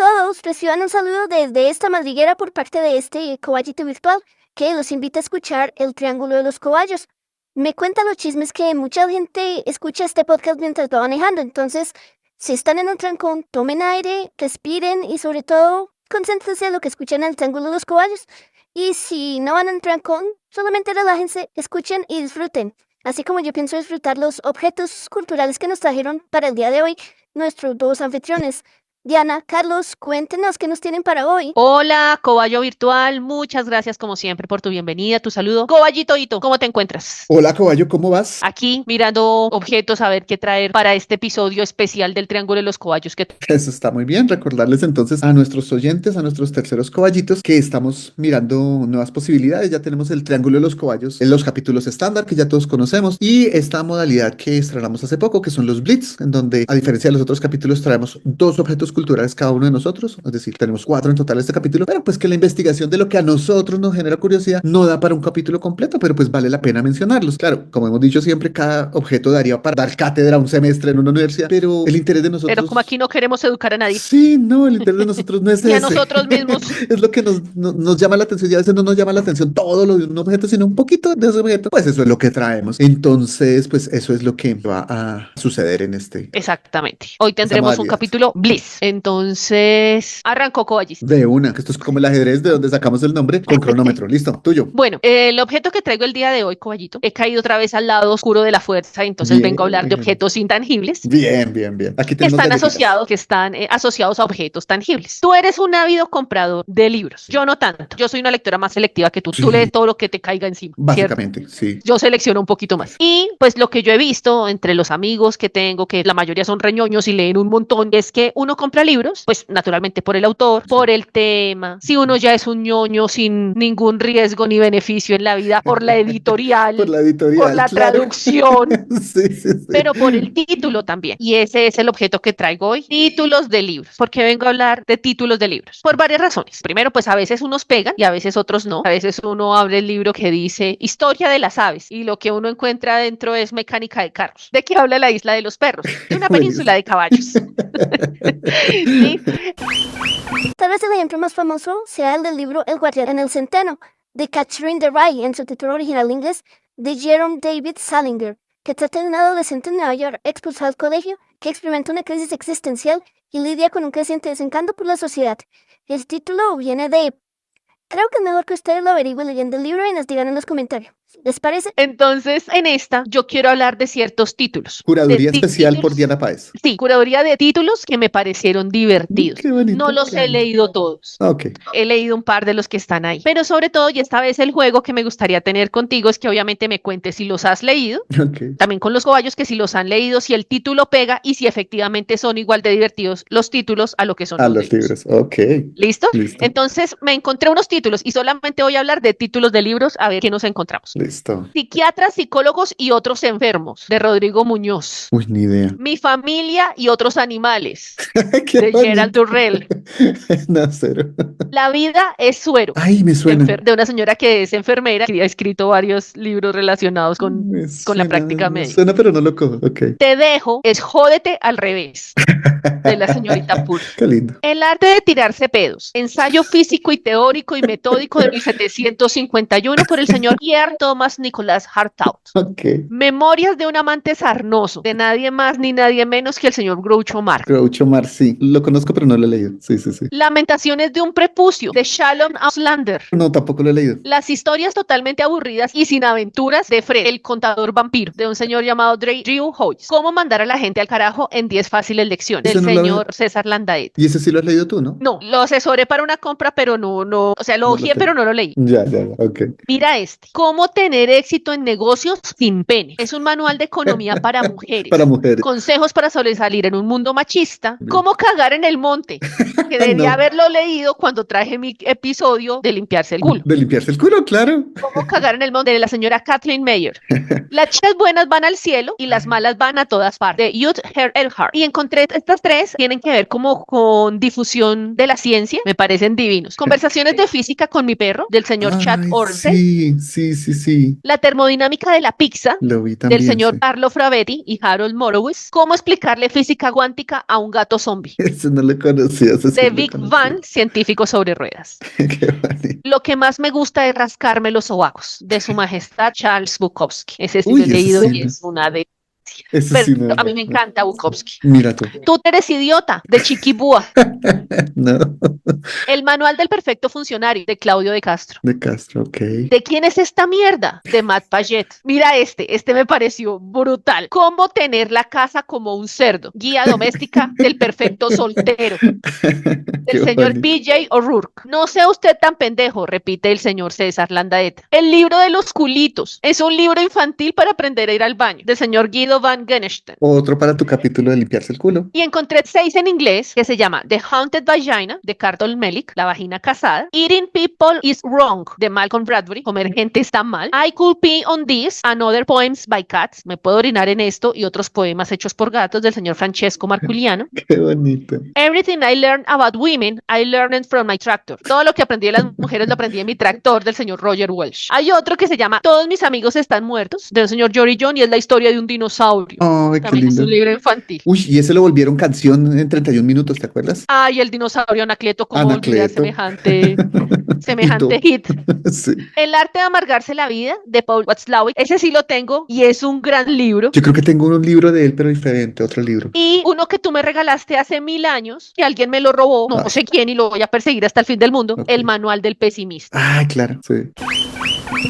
todos, reciban un saludo desde esta madriguera por parte de este coballito virtual que los invita a escuchar El Triángulo de los Cobayos. Me cuentan los chismes que mucha gente escucha este podcast mientras va manejando, entonces si están en un trancón, tomen aire, respiren y sobre todo concéntrense en lo que escuchan en El Triángulo de los Cobayos. Y si no van en trancón, solamente relájense, escuchen y disfruten. Así como yo pienso disfrutar los objetos culturales que nos trajeron para el día de hoy nuestros dos anfitriones. Diana, Carlos, cuéntenos qué nos tienen para hoy. Hola, Cobayo Virtual, muchas gracias como siempre por tu bienvenida, tu saludo. Cobayito Hito, ¿cómo te encuentras? Hola, Cobayo, ¿cómo vas? Aquí mirando objetos a ver qué traer para este episodio especial del Triángulo de los Cobayos. Eso está muy bien. Recordarles entonces a nuestros oyentes, a nuestros terceros cobayitos, que estamos mirando nuevas posibilidades. Ya tenemos el Triángulo de los Cobayos en los capítulos estándar que ya todos conocemos y esta modalidad que estrenamos hace poco, que son los Blitz, en donde a diferencia de los otros capítulos traemos dos objetos culturales cada uno de nosotros, es decir, tenemos 4 en total este capítulo, pero pues que la investigación de lo que a nosotros nos genera curiosidad no da para un capítulo completo, pero pues vale la pena mencionarlos. Claro, como hemos dicho siempre, cada objeto daría para dar cátedra un semestre en una universidad, pero el interés de nosotros... Pero como aquí no queremos educar a nadie. Sí, no, el interés de nosotros no es Ni a ese. nosotros mismos. Es lo que nos llama la atención y a veces no nos llama la atención todo lo de un objeto, sino un poquito de ese objeto. Pues eso es lo que traemos. Entonces, pues eso es lo que va a suceder en este... Exactamente. Hoy tendremos un capítulo Bliss. Entonces, arrancó Cobayis. De una, que esto es como el ajedrez de donde sacamos el nombre con cronómetro. Listo, tuyo. Bueno, el objeto que traigo el día de hoy, Cobayito, he caído otra vez al lado oscuro de la fuerza, entonces Bien, vengo a hablar de objetos intangibles. Bien, bien, bien. Aquí Que tenemos están asociados a objetos tangibles. Tú eres un ávido comprador de libros. Yo no tanto. Yo soy una lectora más selectiva que tú. Sí. Tú lees todo lo que te caiga encima. Básicamente, ¿cierto? sí. Yo selecciono un poquito más. Y pues lo que yo he visto entre los amigos que tengo, que la mayoría son reñoños y leen un montón, es que uno compra libros, pues naturalmente por el autor, por el tema. Si uno ya es un ñoño sin ningún riesgo ni beneficio en la vida, por la editorial, Por la editorial, por la claro. traducción, Sí, sí, sí. pero por el título también. Y ese es el objeto que traigo hoy. Títulos de libros. ¿Por qué vengo a hablar de títulos de libros? Por varias razones. Primero, pues a veces unos pegan y a veces otros no. A veces uno abre el libro que dice Historia de las aves y lo que uno encuentra adentro es Mecánica de carros. ¿De qué habla la isla de los perros? De una península de caballos. ¿Sí? Tal vez el ejemplo más famoso sea el del libro El Guardián en el Centeno, de Catherine de Rye, en su título original inglés, de Jerome David Salinger, que trata de un adolescente en Nueva York expulsado del colegio que experimenta una crisis existencial y lidia con un creciente desencanto por la sociedad. El título viene de... Creo que es mejor que ustedes lo averigüen leyendo el libro y nos digan en los comentarios. ¿Les parece? Entonces, en esta, yo quiero hablar de ciertos títulos. Curaduría De especial títulos- por Diana Páez. Sí, curaduría de títulos que me parecieron divertidos. Qué bonito. No los he leído todos. Ok. He leído un par de los que están ahí. Pero sobre todo, y esta vez el juego que me gustaría tener contigo es que obviamente me cuentes si los has leído, Ok. también con los cobayos que si los han leído, si el título pega y si efectivamente son igual de divertidos los títulos a lo que son A los los libros. Ok. ¿Listo? Listo. Entonces me encontré unos títulos y solamente voy a hablar de títulos de libros a ver qué nos encontramos. Listo. Psiquiatras, psicólogos y otros enfermos, de Rodrigo Muñoz. Uy, ni idea. Mi familia y otros animales, Qué de Gerald bonito. Durrell. No, cero. La vida es suero, Ay, me suena. de una señora que es enfermera y ha escrito varios libros relacionados con Me la suena, práctica me médica. suena, pero no lo cojo. Ok. Te dejo es Jódete al revés, de la señorita Pur. Qué lindo. El arte de tirarse pedos. Ensayo físico y teórico y metódico de 1751 por el señor Pierre Thomas Nicolas Hartout. Ok. Memorias de un amante sarnoso, de nadie más ni nadie menos que el señor Groucho Marx. Groucho Marx, sí. Lo conozco, pero no lo he leído. Sí, sí, sí. Lamentaciones de un prepucio, de Shalom Auslander. No, tampoco lo he leído. Las historias totalmente aburridas y sin aventuras de Fred, el contador vampiro, de un señor llamado Drew Hoyes. Cómo mandar a la gente al carajo en 10 fáciles lecciones, Ese del no lo señor César Landaet. Y ese sí lo has leído tú, ¿no? No, lo asesoré para una compra, pero o sea, lo No lo hojeé, tengo. pero no lo leí. Ya, ya, ya. Ok. Mira este. Cómo tener éxito en negocios sin pene. Es un manual de economía para mujeres. Para mujeres. Consejos para sobresalir en un mundo machista. Bien. Cómo cagar en el monte. Que debería No. haberlo leído cuando traje mi episodio de limpiarse el culo. De limpiarse el culo, claro. Cómo cagar en el monte de la señora Kathleen Mayer. Las chicas buenas van al cielo y las malas van a todas partes. De Youth Earhart. Y encontré estas tres, tienen que ver como con difusión de la ciencia. Me parecen divinos. Conversaciones de física con mi perro, del señor Chad Ay, Ornstein. sí, sí, sí, sí, La termodinámica de la pizza, lo vi del también, señor sí. Carlo Fravetti y Harold Morowitz. Cómo explicarle física cuántica a un gato zombie. Ese no lo conocía, ese sí De no lo Vic conocía. Van, científico sobre ruedas. Qué bonito. Lo que más me gusta es rascarme los sobacos, de Su Majestad Charles Bukowski. Ese sí lo he Uy, ese leído sí y no. es una de... Ese Pero sí no. a mí me encanta Bukowski. Mira tú. Tú eres idiota, de Chiquibúa. No, El manual del perfecto funcionario, de Claudio de Castro. de Castro, ok. ¿De quién es esta mierda? De Matt Paget. Mira este me pareció brutal. ¿Cómo tener la casa como un cerdo? Guía doméstica del perfecto soltero, del Qué señor bonito. BJ O'Rourke. No sea usted tan pendejo, repite el señor César Landaeta. El libro de los culitos es un libro infantil para aprender a ir al baño, del señor Guido van Genesten. Otro para tu capítulo de limpiarse el culo. Y encontré 6 en inglés que se llama The Haunted Vagina de Carol Melick, La vagina casada, Eating People is Wrong de Malcolm Bradbury, Comer gente está mal, I Could Pee on This and Other Poems by Cats, Me puedo orinar en esto y otros poemas hechos por gatos del señor Francesco Marculiano. Qué bonito. Everything I learned about women, I learned from my tractor. Todo lo que aprendí de las mujeres lo aprendí en mi tractor del señor Roger Welsh. Hay otro que se llama Todos mis amigos están muertos del señor Jory John y es la historia de un dinosaurio. Ay, qué También es lindo. un libro infantil. Uy, y ese lo volvieron canción en 31 minutos, ¿te acuerdas? Ay, el dinosaurio Anacleto, cómo olvidar Anacleto. semejante Hito. hit. Sí. El arte de amargarse la vida de Paul Watzlawick. Ese sí lo tengo y es un gran libro. Yo creo que tengo un libro de él, pero diferente, otro libro. Y uno que tú me regalaste hace 1000 años, que alguien me lo robó, no Ay. sé quién, y lo voy a perseguir hasta el fin del mundo, Ok. El manual del pesimista. Ah, claro, sí.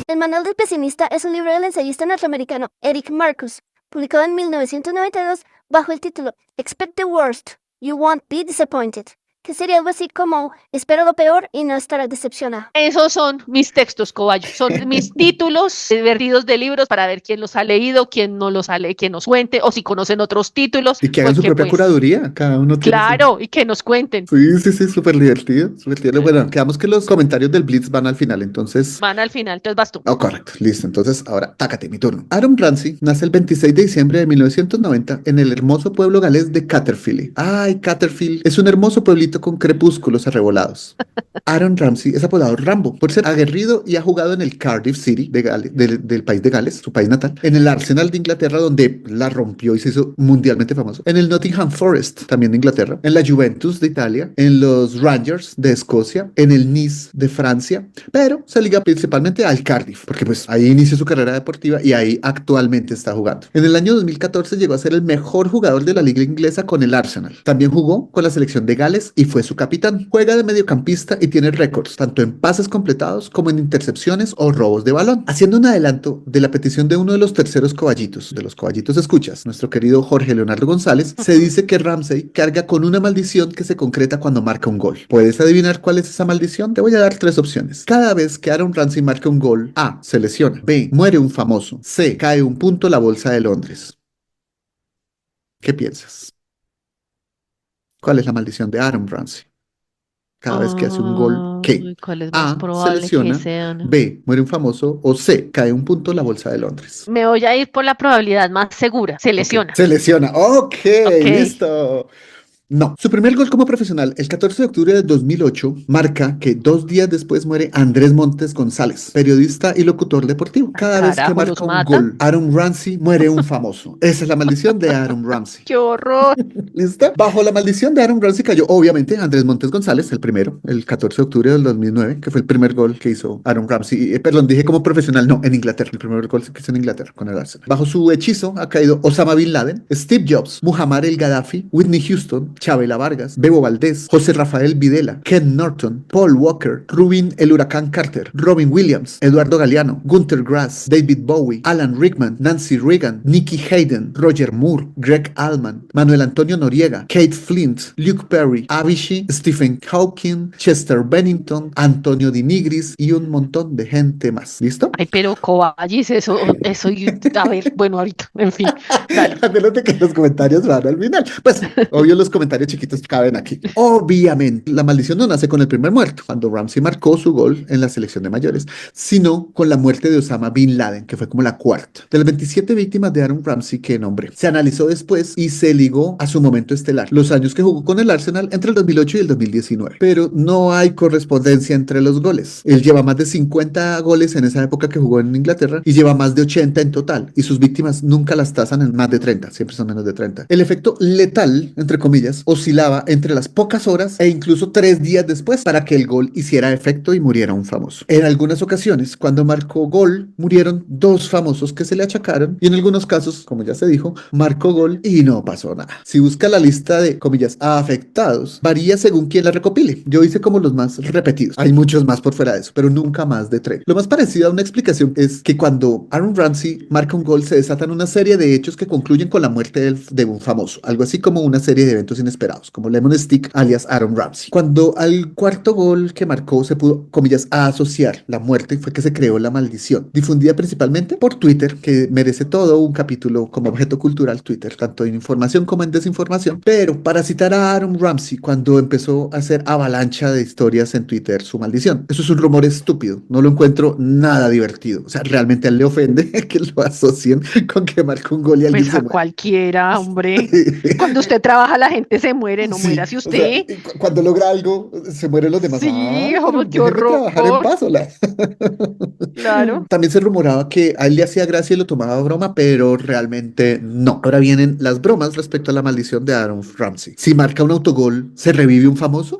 El manual del pesimista es un libro del ensayista norteamericano Eric Marcus, publicado en 1992 bajo el título Expect the Worst, You Won't Be Disappointed, que sería algo así como espero lo peor y no estarás decepcionado. Esos son mis textos, Coballo. Son mis títulos vertidos de libros para ver quién los ha leído, quién no los ha leído, quién nos cuente, o si conocen otros títulos. Y que hagan su porque, propia pues, curaduría, cada uno tiene su- claro, y que nos cuenten. Sí, sí, sí, súper divertido, súper divertido. Bueno, quedamos que los comentarios del Blitz van al final, entonces... Van al final, entonces vas tú. Oh, correcto, listo. Entonces, ahora, tácate, mi turno. Aaron Ramsey nace el 26 de diciembre de 1990 en el hermoso pueblo galés de Catterfield. Ay, Catterfield es un hermoso pueblito con crepúsculos arrebolados. Aaron Ramsey es apodado Rambo por ser aguerrido y ha jugado en el Cardiff City de del país de Gales, su país natal, en el Arsenal de Inglaterra, donde la rompió y se hizo mundialmente famoso, en el Nottingham Forest, también de Inglaterra, en la Juventus de Italia, en los Rangers de Escocia, en el Nice de Francia, pero se liga principalmente al Cardiff, porque pues ahí inició su carrera deportiva y ahí actualmente está jugando. En el año 2014 llegó a ser el mejor jugador de la liga inglesa con el Arsenal. También jugó con la selección de Gales y fue su capitán. Juega de mediocampista y tiene récords, tanto en pases completados como en intercepciones o robos de balón. Haciendo un adelanto de la petición de uno de los terceros coballitos, de los coballitos escuchas, nuestro querido Jorge Leonardo González, se dice que Ramsey carga con una maldición que se concreta cuando marca un gol. ¿Puedes adivinar cuál es esa maldición? Te voy a dar 3 opciones. Cada vez que Aaron Ramsey marca un gol, A, se lesiona, B, muere un famoso, C, cae un punto la bolsa de Londres. ¿Qué piensas? ¿Cuál es la maldición de Aaron Ramsey? Cada vez que hace un gol, ¿qué? Ay, ¿cuál es más A, se probable que lesiona, sean? B, muere un famoso, o C, cae un punto la bolsa de Londres. Me voy a ir por la probabilidad más segura. Se lesiona. Ok, se lesiona. Ok, Ok. listo. No, su primer gol como profesional, el 14 de octubre de 2008, marca que 2 días después muere Andrés Montes González, periodista y locutor deportivo. Cada vez que Carajo, marca ¿los un mata? gol, Aaron Ramsey muere un famoso. Esa es la maldición de Aaron Ramsey. ¡Qué horror! ¿Listo? Bajo la maldición de Aaron Ramsey cayó, obviamente, Andrés Montes González, el primero, el 14 de octubre del 2009, que fue el primer gol que hizo Aaron Ramsey. Perdón, dije como profesional, no, en Inglaterra. El primer gol que hizo en Inglaterra con el Arsenal. Bajo su hechizo ha caído Osama Bin Laden, Steve Jobs, Muhammad el Gaddafi, Whitney Houston, Chabela Vargas, Bebo Valdés, José Rafael Videla, Ken Norton, Paul Walker, Rubin el Huracán Carter, Robin Williams, Eduardo Galeano, Gunter Grass, David Bowie, Alan Rickman, Nancy Reagan, Nikki Hayden, Roger Moore, Greg Allman, Manuel Antonio Noriega, Kate Flint, Luke Perry, Avicii, Stephen Hawking, Chester Bennington, Antonio Di Nigris y un montón de gente más. ¿Listo? Ay, pero Coballis, eso, a ver, bueno, ahorita, en fin. Dale. Acuérdate que los comentarios van al final. Pues, obvio, los comentarios chiquitos caben aquí. Obviamente, la maldición no nace con el primer muerto, cuando Ramsey marcó su gol en la selección de mayores, sino con la muerte de Osama Bin Laden, que fue como la cuarta. De las 27 víctimas de Aaron Ramsey que nombré, se analizó después y se ligó a su momento estelar, los años que jugó con el Arsenal entre el 2008 y el 2019. Pero no hay correspondencia entre los goles. Él lleva más de 50 goles en esa época que jugó en Inglaterra y lleva más de 80 en total, y sus víctimas nunca las tasan en más de 30, siempre son menos de 30. El efecto letal, entre comillas, oscilaba entre las pocas horas e incluso 3 días después para que el gol hiciera efecto y muriera un famoso. En algunas ocasiones, cuando marcó gol, murieron 2 famosos que se le achacaron, y en algunos casos, como ya se dijo, marcó gol y no pasó nada. Si busca la lista de, comillas, afectados, varía según quien la recopile. Yo hice como los más repetidos. Hay muchos más por fuera de eso, pero nunca más de 3. Lo más parecido a una explicación es que cuando Aaron Ramsey marca un gol, se desatan una serie de hechos que concluyen con la muerte de un famoso. Algo así como una serie de eventos inesperados, como Lemon Stick, alias Aaron Ramsey. Cuando al cuarto gol que marcó se pudo, comillas, asociar la muerte, fue que se creó la maldición, difundida principalmente por Twitter, que merece todo un capítulo como objeto cultural Twitter, tanto en información como en desinformación. Pero para citar a Aaron Ramsey, cuando empezó a hacer avalancha de historias en Twitter, su maldición. Eso es un rumor estúpido, no lo encuentro nada divertido. O sea, realmente a él le ofende que lo asocien con que marcó un gol y alguien Pues se a muere. cualquiera, hombre. Cuando usted trabaja, la gente se muere, no Sí, muérase o sea, usted. cuando logra algo, se mueren los demás. Sí, Ay, pero oh, qué déjeme trabajar en horror. paz, hola. Claro. También se rumoraba que a él le hacía gracia y lo tomaba a broma, pero realmente no. Ahora vienen las bromas respecto a la maldición de Aaron Ramsey. Si marca un autogol, ¿se revive un famoso?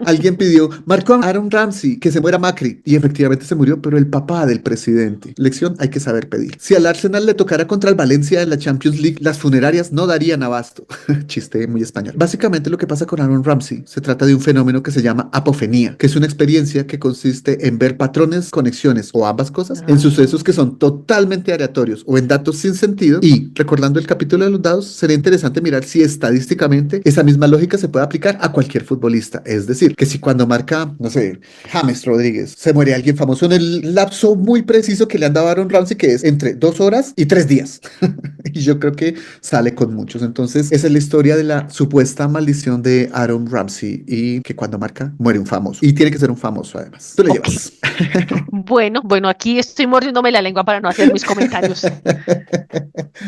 Alguien pidió, marcó a Aaron Ramsey, que se muera Macri, y efectivamente se murió, pero el papá del presidente. Lección, hay que saber pedir. Si al Arsenal le tocara contra el Valencia en la Champions League, las funerarias no darían abasto. Chiste muy español. Básicamente lo que pasa con Aaron Ramsey se trata de un fenómeno que se llama apofenía, que es una experiencia que consiste en ver patrones, conexiones o ambas cosas en sucesos que son totalmente aleatorios o en datos sin sentido. Y recordando el capítulo de los dados, sería interesante mirar si estadísticamente esa misma lógica se puede aplicar a cualquier futbolista. Es decir, que si cuando marca, no sé, James Rodríguez, se muere alguien famoso en el lapso muy preciso que le han dado a Aaron Ramsey, que es entre 2 horas y 3 días. Y yo creo que sale con muchos. Entonces, esa es la historia de la supuesta maldición de Aaron Ramsey, y que cuando marca, muere un famoso. Y tiene que ser un famoso, además. Tú le Ok. llevas. Bueno, aquí estoy mordiéndome la lengua para no hacer mis comentarios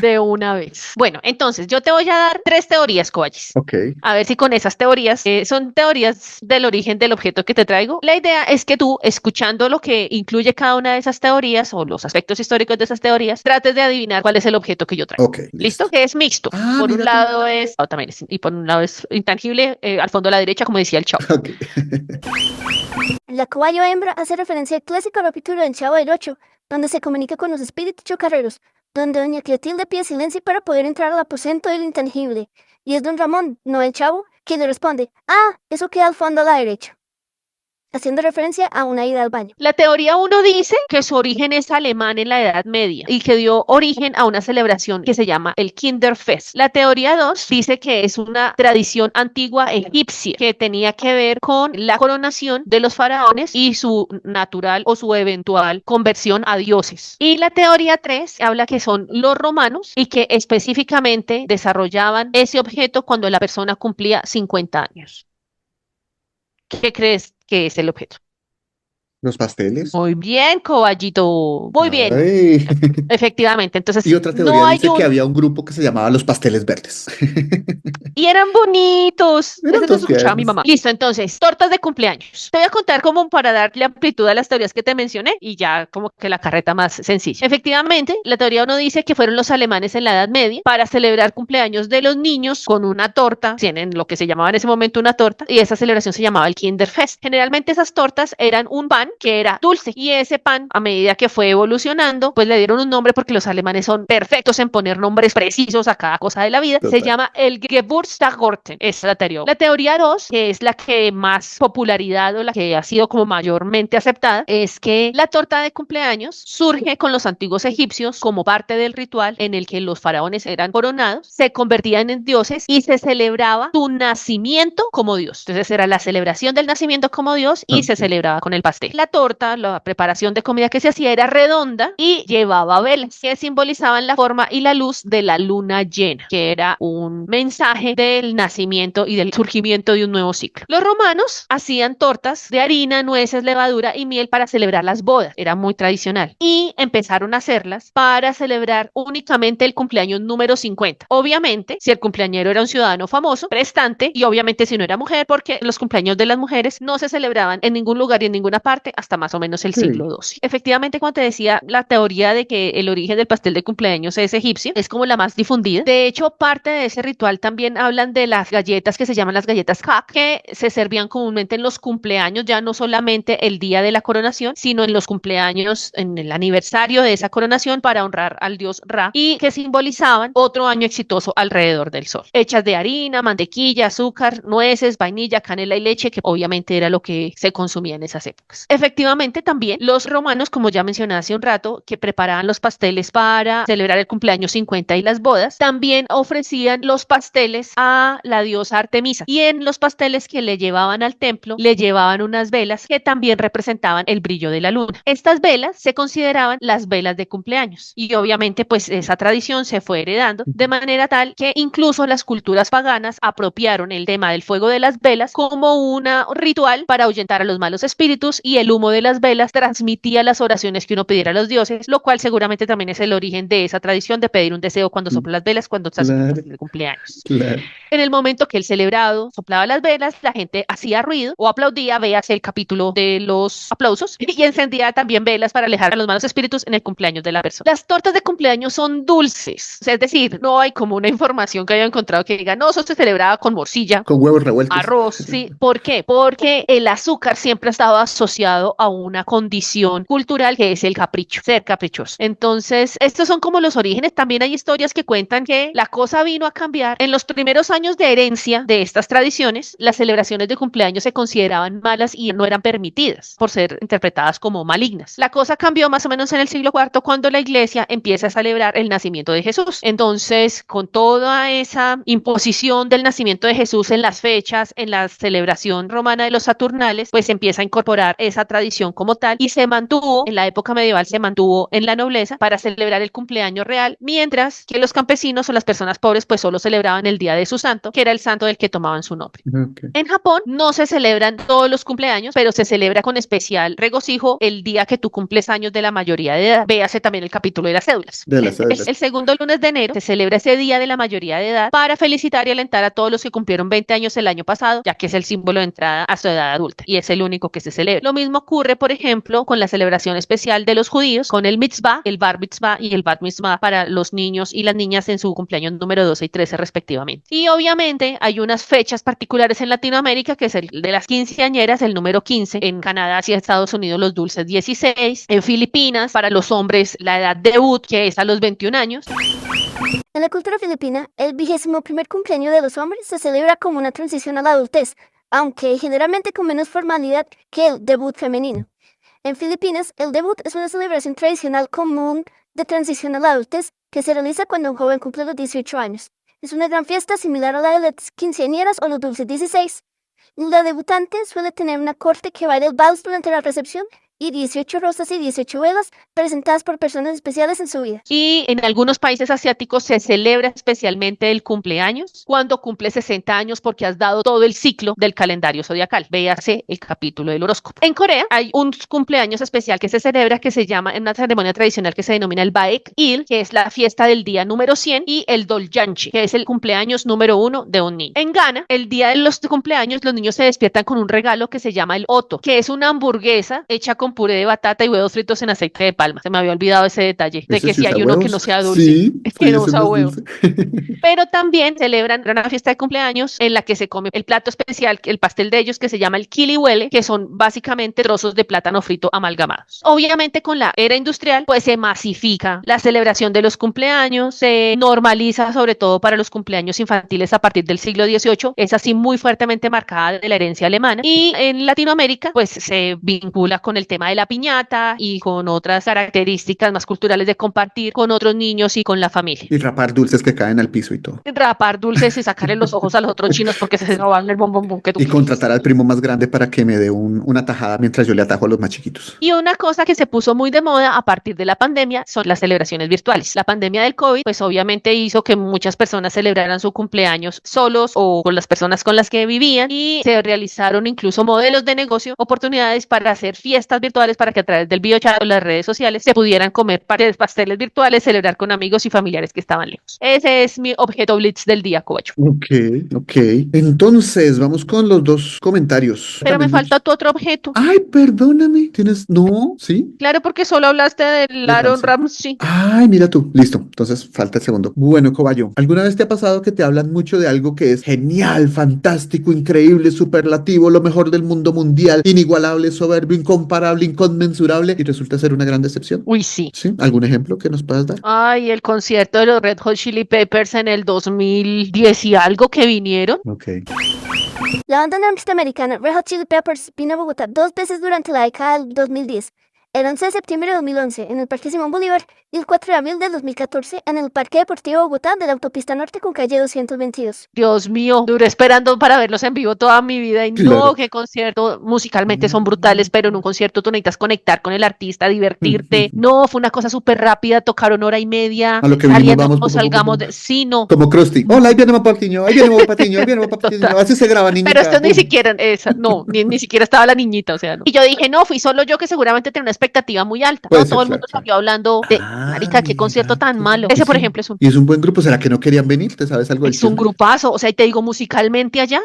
de una vez. Bueno, entonces yo te voy a dar 3 teorías, Coballis. Ok. A ver si con esas teorías, son teorías del origen del objeto que te traigo. La idea es que tú, escuchando lo que incluye cada una de esas teorías o los aspectos históricos de esas teorías, trates de adivinar cuál es el objeto que yo traigo. Ok. ¿Listo? Que es mixto. Ah, Por un mira tú. lado es, también es, y por un lado es intangible, al fondo a la derecha, como decía el Chavo. Ok. La caballo hembra hace referencia al clásico capítulo del Chavo del Ocho, donde se comunica con los espíritus chocarreros, donde doña Clotilde pide silencio para poder entrar al aposento del intangible. Y es don Ramón, no el Chavo, quien le responde, ah, eso queda al fondo a la derecha, haciendo referencia a una ida al baño. La teoría 1 dice que su origen es alemán en la Edad Media y que dio origen a una celebración que se llama el Kinderfest. La teoría 2 dice que es una tradición antigua egipcia que tenía que ver con la coronación de los faraones y su natural o su eventual conversión a dioses. Y la teoría 3 habla que son los romanos y que específicamente desarrollaban ese objeto cuando la persona cumplía 50 años. ¿Qué crees que es el objeto? Los pasteles. Muy bien, Coballito. Muy bien, Ay. efectivamente. Entonces, Y otra no teoría hay dice que un... había un grupo que se llamaba los pasteles verdes. Y eran bonitos. Eran Eso todos nos escuchaba mi tiernos. mamá. Listo, entonces, tortas de cumpleaños. Te voy a contar como para darle amplitud a las teorías que te mencioné y ya como que la carreta más sencilla. Efectivamente, la teoría 1 dice que fueron los alemanes en la Edad Media para celebrar cumpleaños de los niños con una torta. Tienen lo que se llamaba en ese momento una torta y esa celebración se llamaba el Kinderfest. Generalmente esas tortas eran un pan que era dulce y ese pan, a medida que fue evolucionando, pues le dieron un nombre porque los alemanes son perfectos en poner nombres precisos a cada cosa de la vida. Se Total. llama el Geburtstagstorte. Esa es la teoría. La teoría 2, que es la que más popularidad o la que ha sido como mayormente aceptada, es que la torta de cumpleaños surge con los antiguos egipcios como parte del ritual en el que los faraones eran coronados, se convertían en dioses y se celebraba su nacimiento como dios. Entonces era la celebración del nacimiento como dios y se Ok. celebraba con el pastel. La la torta, la preparación de comida que se hacía era redonda y llevaba velas que simbolizaban la forma y la luz de la luna llena, que era un mensaje del nacimiento y del surgimiento de un nuevo ciclo. Los romanos hacían tortas de harina, nueces, levadura y miel para celebrar las bodas, era muy tradicional, y empezaron a hacerlas para celebrar únicamente el cumpleaños número 50. Obviamente, si el cumpleañero era un ciudadano famoso, prestante, y obviamente si no era mujer, porque los cumpleaños de las mujeres no se celebraban en ningún lugar y en ninguna parte hasta más o menos el siglo XII. Efectivamente, cuando te decía, la teoría de que el origen del pastel de cumpleaños es egipcio, es como la más difundida. De hecho, parte de ese ritual también hablan de las galletas que se llaman las galletas Hak, que se servían comúnmente en los cumpleaños, ya no solamente el día de la coronación, sino en los cumpleaños, en el aniversario de esa coronación para honrar al dios Ra, y que simbolizaban otro año exitoso alrededor del sol. Hechas de harina, mantequilla, azúcar, nueces, vainilla, canela y leche, que obviamente era lo que se consumía en esas épocas. Efectivamente, también los romanos, como ya mencioné hace un rato, que preparaban los pasteles para celebrar el cumpleaños 50 y las bodas, también ofrecían los pasteles a la diosa Artemisa, y en los pasteles que le llevaban al templo, le llevaban unas velas que también representaban el brillo de la luna. Estas velas se consideraban las velas de cumpleaños, y obviamente pues esa tradición se fue heredando de manera tal que incluso las culturas paganas apropiaron el tema del fuego de las velas como un ritual para ahuyentar a los malos espíritus, y el humo de las velas transmitía las oraciones que uno pidiera a los dioses, lo cual seguramente también es el origen de esa tradición de pedir un deseo cuando soplan las velas, cuando se hace un pastel de cumpleaños. Claro. En el momento que el celebrado soplaba las velas, la gente hacía ruido o aplaudía, véase el capítulo de los aplausos, y encendía también velas para alejar a los malos espíritus en el cumpleaños de la persona. Las tortas de cumpleaños son dulces, es decir, no hay como una información que haya encontrado que diga, no, eso se celebraba con morcilla, Con huevos revueltos. arroz, ¿sí? ¿Por qué? Porque el azúcar siempre ha estado asociado a una condición cultural que es el capricho, ser caprichoso. Entonces, estos son como los orígenes. También hay historias que cuentan que la cosa vino a cambiar. En los primeros años de herencia de estas tradiciones, las celebraciones de cumpleaños se consideraban malas y no eran permitidas por ser interpretadas como malignas. La cosa cambió más o menos en el siglo IV cuando la iglesia empieza a celebrar el nacimiento de Jesús. Entonces, con toda esa imposición del nacimiento de Jesús en las fechas, en la celebración romana de los Saturnales, pues empieza a incorporar esa tradición como tal, y se mantuvo, en la época medieval se mantuvo en la nobleza para celebrar el cumpleaños real, mientras que los campesinos o las personas pobres pues solo celebraban el día de su santo, que era el santo del que tomaban su nombre. Okay. En Japón no se celebran todos los cumpleaños, pero se celebra con especial regocijo el día que tú cumples años de la mayoría de edad. Véase también el capítulo de las cédulas. De las cédulas. El segundo lunes de enero se celebra ese día de la mayoría de edad para felicitar y alentar a todos los que cumplieron 20 años el año pasado, ya que es el símbolo de entrada a su edad adulta y es el único que se celebra. Lo mismo ocurre, por ejemplo, con la celebración especial de los judíos, con el mitzvah, el bar mitzvah y el bat mitzvah para los niños y las niñas en su cumpleaños número 12 y 13 respectivamente. Y obviamente hay unas fechas particulares en Latinoamérica, que es el de las quinceañeras, el número 15, en Canadá y Estados Unidos los dulces 16, en Filipinas para los hombres la edad debut, que es a los 21 años. En la cultura filipina, el 21º cumpleaños de los hombres se celebra como una transición a la adultez, aunque generalmente con menos formalidad que el debut femenino. En Filipinas, el debut es una celebración tradicional común de transición a la adultez que se realiza cuando un joven cumple los 18 años. Es una gran fiesta similar a la de las quinceañeras o los dulces 16. La debutante suele tener una corte que baila el vals durante la recepción y 18 rosas y 18 velas presentadas por personas especiales en su vida. Y en algunos países asiáticos se celebra especialmente el cumpleaños cuando cumple 60 años porque has dado todo el ciclo del calendario zodiacal. Véase el capítulo del horóscopo. En Corea hay un cumpleaños especial que se celebra que se llama, en una ceremonia tradicional que se denomina el Baek-il, que es la fiesta del día número 100, y el Doljanchi, que es el cumpleaños número 1 de un niño. En Ghana, el día de los cumpleaños, los niños se despiertan con un regalo que se llama el Oto, que es una hamburguesa hecha con puré de batata y huevos fritos en aceite de palma. Se me había olvidado ese detalle, de ¿Eso que sí si usa hay uno huevos? que no sea dulce, Sí, que no eso usa no es huevos. dulce. Pero también celebran una fiesta de cumpleaños en la que se come el plato especial, el pastel de ellos, que se llama el kiliwele, que son básicamente trozos de plátano frito amalgamados. Obviamente con la era industrial pues se masifica la celebración de los cumpleaños, se normaliza sobre todo para los cumpleaños infantiles a partir del siglo XVIII, es así muy fuertemente marcada de la herencia alemana, y en Latinoamérica pues se vincula con el tema tema de la piñata y con otras características más culturales de compartir con otros niños y con la familia. Y rapar dulces que caen al piso y todo. Rapar dulces y sacarle los ojos a los otros chinos porque se roban el bombón que tú Y quieres. contratar al primo más grande para que me dé una tajada mientras yo le atajo a los más chiquitos. Y una cosa que se puso muy de moda a partir de la pandemia son las celebraciones virtuales. La pandemia del COVID, pues obviamente hizo que muchas personas celebraran su cumpleaños solos o con las personas con las que vivían y se realizaron incluso modelos de negocio, oportunidades para hacer fiestas virtuales para que a través del videochat o las redes sociales se pudieran comer pasteles virtuales, celebrar con amigos y familiares que estaban lejos. Ese es mi objeto blitz del día, Covacho. Ok. Entonces, vamos con los dos comentarios. Pero me También falta tu otro objeto. Ay, perdóname. ¿Tienes? No, ¿sí? Claro, porque solo hablaste del Aaron Ramsey. Ay, mira tú. Listo. Entonces falta el segundo. Bueno, Cobayo, ¿alguna vez te ha pasado que te hablan mucho de algo que es genial, fantástico, increíble, superlativo, lo mejor del mundo mundial, inigualable, soberbio, incomparable, inconmensurable y resulta ser una gran decepción? Uy, sí. ¿Sí? ¿Algún ejemplo que nos puedas dar? Ay, el concierto de los Red Hot Chili Peppers en el 2010 y algo que vinieron. Ok. La banda norteamericana Red Hot Chili Peppers vino a Bogotá 2 veces durante la década del 2010. El 11 de septiembre de 2011 en el Parque Simón Bolívar y el 4 de abril de 2014 en el Parque Deportivo Bogotá de la Autopista Norte con calle 222. Dios mío, duré esperando para verlos en vivo toda mi vida y Claro. no, qué concierto, musicalmente son brutales, pero en un concierto tú necesitas conectar con el artista, divertirte. No, fue una cosa súper rápida, tocaron hora y media, A lo que vinimos, saliendo, vamos, no pum, pum, salgamos pum, de... Sí, no. Como Krusty. Hola, ahí viene Bob Patiño, ahí viene Bob Patiño, ahí viene Bob Patiño. Así se graba, niñita. Pero esto ni Pum. siquiera, no, ni siquiera estaba la niñita, o sea, no. Y yo dije, no, fui solo yo que seguramente tenía una expectativa muy alta. Puede No, ser, todo el claro, mundo claro. salió hablando de, marica, qué Mira concierto tan tú. malo. Ese, por Sí. ejemplo, es un Y es un buen grupo. ¿Será que no querían venir? ¿Te sabes algo del Es un chisme? grupazo, o sea, y te digo, musicalmente allá,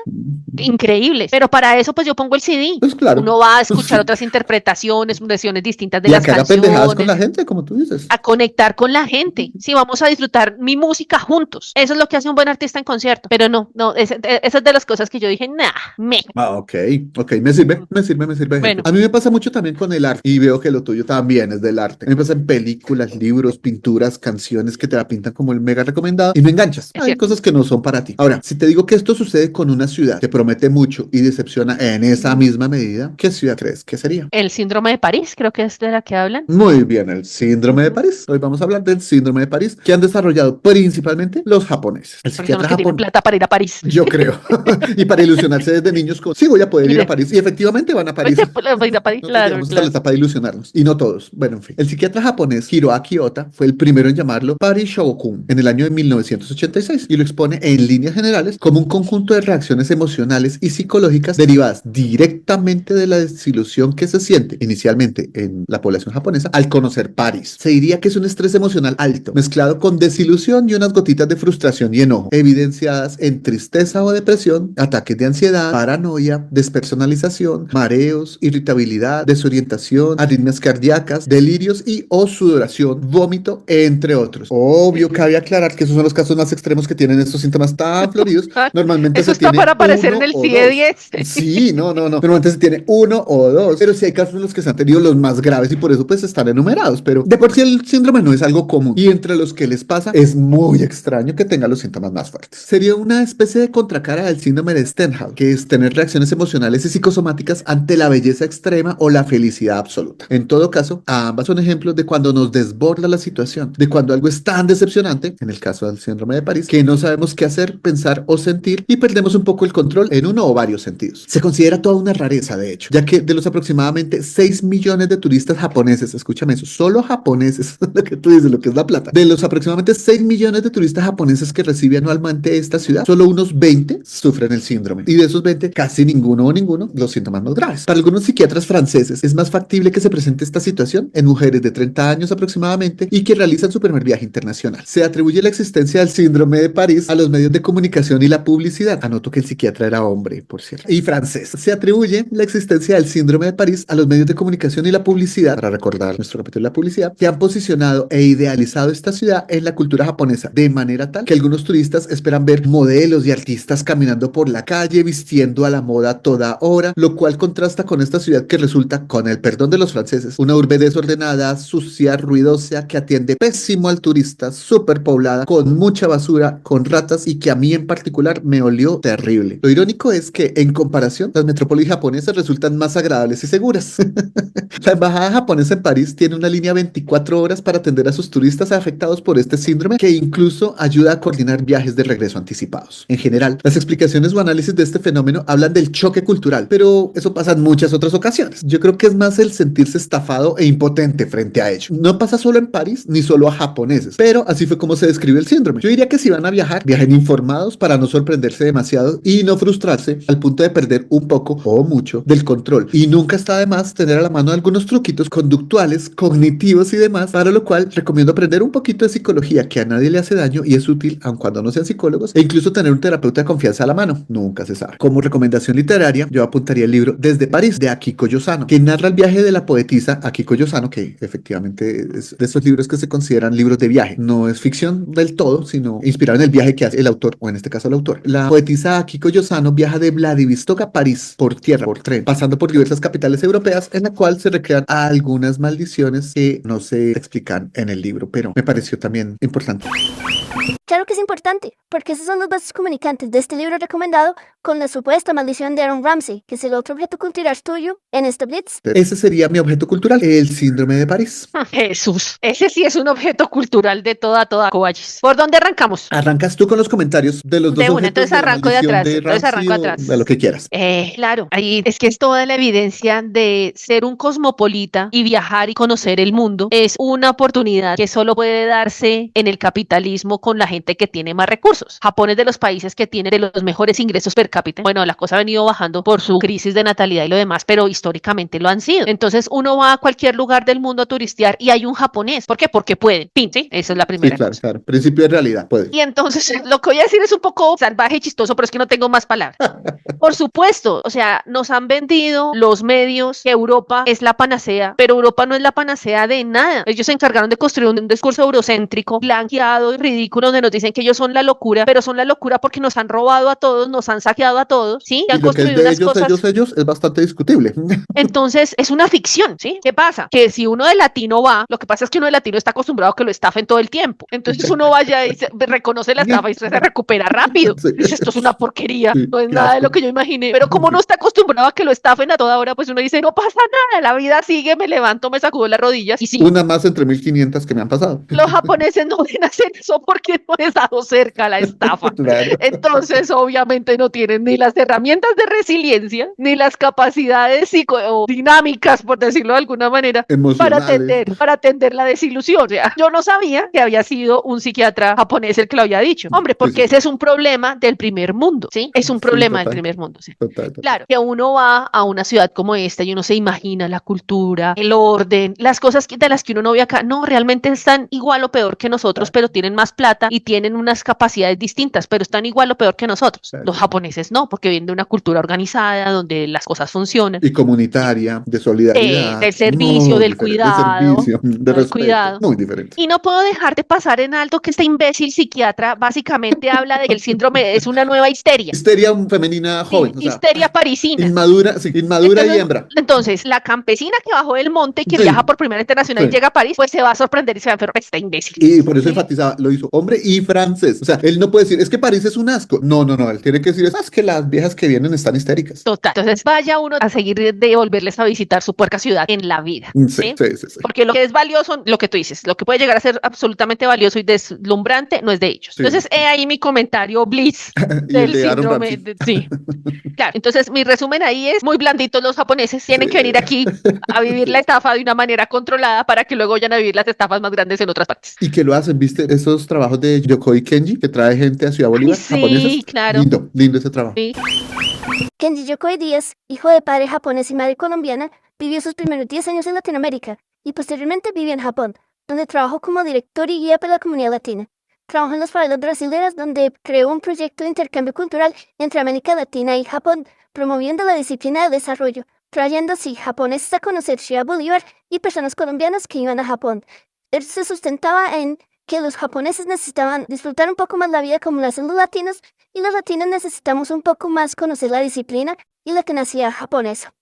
increíble. Pero para eso, pues yo pongo el CD. Pues claro. Uno va a escuchar Sí. otras interpretaciones, versiones distintas de Y a las que haga pendejadas con canciones, la gente, como tú dices. a conectar con la gente. Sí, vamos a disfrutar mi música juntos. Eso es lo que hace un buen artista en concierto. Pero no, esa es de las cosas que yo dije, Ok, me sirve. Bueno. A mí me pasa mucho también con el arte y veo que lo tuyo también es del arte. A mí me pasa en películas, libros, pinturas, canciones que te la pintan como el mega recomendado y me enganchas. Es Hay cierto. cosas que no son para ti. Ahora, si te digo que esto sucede con una ciudad que promete mucho y decepciona en esa misma medida, ¿qué ciudad crees que sería? El síndrome de París, creo que es de la que hablan. Muy bien, el síndrome de París. Hoy vamos a hablar del síndrome de París que han desarrollado principalmente los japoneses. El Porque son psiquiatra los que tienen japonés. plata para ir a París. Yo creo. Y para ilusionarse desde niños con, sí, voy a poder ir a París. Y efectivamente van a París. Para ir a París, Nosotros claro, llegamos hasta la claro. etapa de ilusionarnos. Y no todos. Bueno, en fin. El psiquiatra japonés Hiroaki Ota fue el primero en llamarlo Paris Shogun en el año de 1986 y lo expone en líneas generales como un conjunto de reacciones emocionales y psicológicas derivadas directamente de la desilusión que se siente inicialmente en la población japonesa al conocer París. Se diría que es un estrés emocional alto, mezclado con desilusión y unas gotitas de frustración y enojo, evidenciadas en tristeza o depresión, ataques de ansiedad, paranoia, despersonalización, mareos, irritabilidad, desorientación, arritmias cardíacas, delirios y o sudoración, vómito, entre otros. Obvio, cabe aclarar que esos son los casos más extremos que tienen estos síntomas tan floridos. Normalmente Eso se está tiene para aparecer en uno el o CIE dos. 10. Sí, no. Normalmente se tiene uno o dos, pero sí hay casos en los que se han tenido los más graves y por eso pues están enumerados, pero de por sí el síndrome no es algo común y entre los que les pasa es muy extraño que tenga los síntomas más fuertes. Sería una especie de contracara del síndrome de Stendhal, que es tener reacciones emocionales y psicosomáticas ante la belleza extrema o la felicidad absoluta. En todo caso, ambas son ejemplos de cuando nos desborda la situación, de cuando algo es tan decepcionante, en el caso del síndrome de París, que no sabemos qué hacer, pensar o sentir y perdemos un poco el control en uno o varios sentidos. Se considera toda una rareza, de hecho, ya que de los aproximadamente 6 millones de turistas japoneses, escúchame eso, solo japoneses, lo que tú dices, lo que es la plata, de los aproximadamente 6 millones de turistas japoneses que recibe anualmente esta ciudad, solo unos 20 sufren el síndrome y de esos 20, casi ninguno los síntomas más graves. Para algunos psiquiatras franceses es más factible que se presente esta situación en mujeres de 30 años aproximadamente y que realizan su primer viaje internacional. Se atribuye la existencia del síndrome de París a los medios de comunicación y la publicidad. Anoto que el psiquiatra era hombre, por cierto, y francés. Se atribuye la existencia del síndrome de París a los medios de comunicación y la publicidad, para recordar nuestro capítulo de la publicidad, que han posicionado e idealizado esta ciudad en la cultura japonesa de manera tal que algunos turistas esperan ver modelos y artistas caminando por la calle vistiendo a la moda toda hora, lo cual contrasta con esta ciudad que resulta, con el perdón de los franceses, franceses. Una urbe desordenada, sucia, ruidosa, que atiende pésimo al turista, súper poblada, con mucha basura, con ratas y que a mí en particular me olió terrible. Lo irónico es que en comparación, las metrópolis japonesas resultan más agradables y seguras. La embajada japonesa en París tiene una línea 24 horas para atender a sus turistas afectados por este síndrome, que incluso ayuda a coordinar viajes de regreso anticipados. En general, las explicaciones o análisis de este fenómeno hablan del choque cultural, pero eso pasa en muchas otras ocasiones. Yo creo que es más el sentirse estafado e impotente frente a ello. No pasa solo en París ni solo a japoneses, pero así fue como se describe el síndrome. Yo diría que si van a viajar, viajen informados para no sorprenderse demasiado y no frustrarse al punto de perder un poco o mucho del control. Y nunca está de más tener a la mano algunos truquitos conductuales, cognitivos y demás, para lo cual recomiendo aprender un poquito de psicología, que a nadie le hace daño y es útil aun cuando no sean psicólogos, e incluso tener un terapeuta de confianza a la mano, nunca se sabe. Como recomendación literaria, yo apuntaría el libro Desde París, de Akiko Yosano, que narra el viaje de la poetisa Akiko Yosano, que efectivamente es de esos libros que se consideran libros de viaje. No es ficción del todo, sino inspirado en el viaje que hace el autor, o en este caso el autor. La poetisa Akiko Yosano viaja de Vladivostok a París por tierra, por tren, pasando por diversas capitales europeas, en la cual se recrean algunas maldiciones que no se explican en el libro, pero me pareció también importante. Claro que es importante, porque esos son los vasos comunicantes de este libro recomendado con la supuesta maldición de Aaron Ramsey, que es el otro objeto cultural tuyo en este Blitz. Ese sería mi objeto cultural, el síndrome de París. Jesús, ese sí es un objeto cultural de toda Coballis. ¿Por dónde arrancamos? Arrancas tú con los comentarios de los dos De una, objetos, entonces arranco de maldición atrás, de entonces Ramsey arranco o atrás. de lo que quieras. Claro, ahí es que es toda la evidencia de ser un cosmopolita y viajar y conocer el mundo. Es una oportunidad que solo puede darse en el capitalismo con la gente que tiene más recursos. Japón es de los países que tiene de los mejores ingresos per cápita. Bueno, la cosa ha venido bajando por su crisis de natalidad y lo demás, pero históricamente lo han sido. Entonces uno va a cualquier lugar del mundo a turistear y hay un japonés. ¿Por qué? Porque pueden. Pin, ¿sí? Esa es la primera Sí, claro, cosa. claro. Principio de realidad, puede. Y entonces lo que voy a decir es un poco salvaje y chistoso, pero es que no tengo más palabras. Por supuesto, o sea, nos han vendido los medios que Europa es la panacea, pero Europa no es la panacea de nada. Ellos se encargaron de construir un discurso eurocéntrico, blanqueado y ridículo, donde nos dicen que ellos son la locura, pero son la locura porque nos han robado a todos, nos han saqueado a todos, ¿sí? Y han Y lo que es construido de unas cosas. ellos es bastante discutible. Entonces, es una ficción, ¿sí? ¿Qué pasa? Que si uno de latino va, lo que pasa es que uno de latino está acostumbrado a que lo estafen todo el tiempo. Entonces uno vaya y reconoce la estafa y se recupera rápido. Sí. Dice, esto es una porquería, Sí, no es qué nada de asco. lo que yo imaginé. Pero como no está acostumbrado a que lo estafen a toda hora, pues uno dice, no pasa nada, la vida sigue, me levanto, me sacudo las rodillas y sí. Una más entre 1500 que me han pasado. Los japoneses no deben hacer eso porque no les ha dado cerca la estafa. Claro. Entonces, obviamente, no tienen ni las herramientas de resiliencia, ni las capacidades dinámicas, por decirlo de alguna manera, Emocionales. para atender la desilusión. O sea, yo no sabía que había sido un psiquiatra japonés el que lo había dicho. Hombre, porque Sí, sí. ese es un problema del primer mundo, ¿sí? Es un Sí, problema del total. primer mundo, ¿sí? Total. Claro, que uno va a una ciudad como esta y uno se imagina la cultura, el orden, las cosas de las que uno no ve acá. No, realmente están igual o peor que nosotros, pero tienen más plata y tienen unas capacidades distintas, pero están igual o peor que nosotros. Claro. Los japoneses no, porque vienen de una cultura organizada donde las cosas funcionan. Y comunitaria, de solidaridad. Del servicio, muy del diferente, cuidado, de servicio, de del respeto. cuidado. Muy diferente. Y no puedo dejar de pasar en alto que este imbécil psiquiatra básicamente habla de que el síndrome es una nueva histeria. Histeria femenina joven. O sea, Histeria parisina. inmadura, sí, inmadura y hembra. Entonces, la campesina que bajó del monte, que Sí. viaja por primera internacional y Sí. llega a París, pues se va a sorprender y se va a enfermar. Está imbécil. Y por eso Sí. enfatizaba, lo hizo hombre y francés. O sea, él no puede decir, es que París es un asco. No, él tiene que decir, es que las viejas que vienen están histéricas. Total. Entonces, vaya uno a seguir de volverles a visitar su puerca ciudad en la vida. Sí. Porque lo que es valioso, lo que tú dices, lo que puede llegar a ser absolutamente valioso y deslumbrante, no es de ellos. Sí. Entonces, he ahí mi comentario blitz Y el del de Aaron síndrome. Ramsey. Sí. Claro. Entonces, mi resumen ahí es muy blanditos los japoneses. Tienen Sí. que venir aquí a vivir la estafa de una manera controlada para que luego vayan a vivir las estafas más grandes en otras partes. Y que lo hacen, ¿viste? Esos trabajos de Yokoi Kenji, que trae gente a Ciudad Bolívar, Sí, japoneses. claro. Lindo ese trabajo. Sí. Kenji Yokoi Díaz, hijo de padre japonés y madre colombiana, vivió sus primeros 10 años en Latinoamérica y posteriormente vivió en Japón, donde trabajó como director y guía para la comunidad latina. Trabajó en las favelas brasileras, donde creó un proyecto de intercambio cultural entre América Latina y Japón, promoviendo la disciplina de desarrollo, trayendo así japoneses a conocer Ciudad Bolívar y personas colombianas que iban a Japón. Él se sustentaba en que los japoneses necesitaban disfrutar un poco más la vida como lo hacen los latinos, y los latinos necesitamos un poco más conocer la disciplina y la tenacidad japonesa.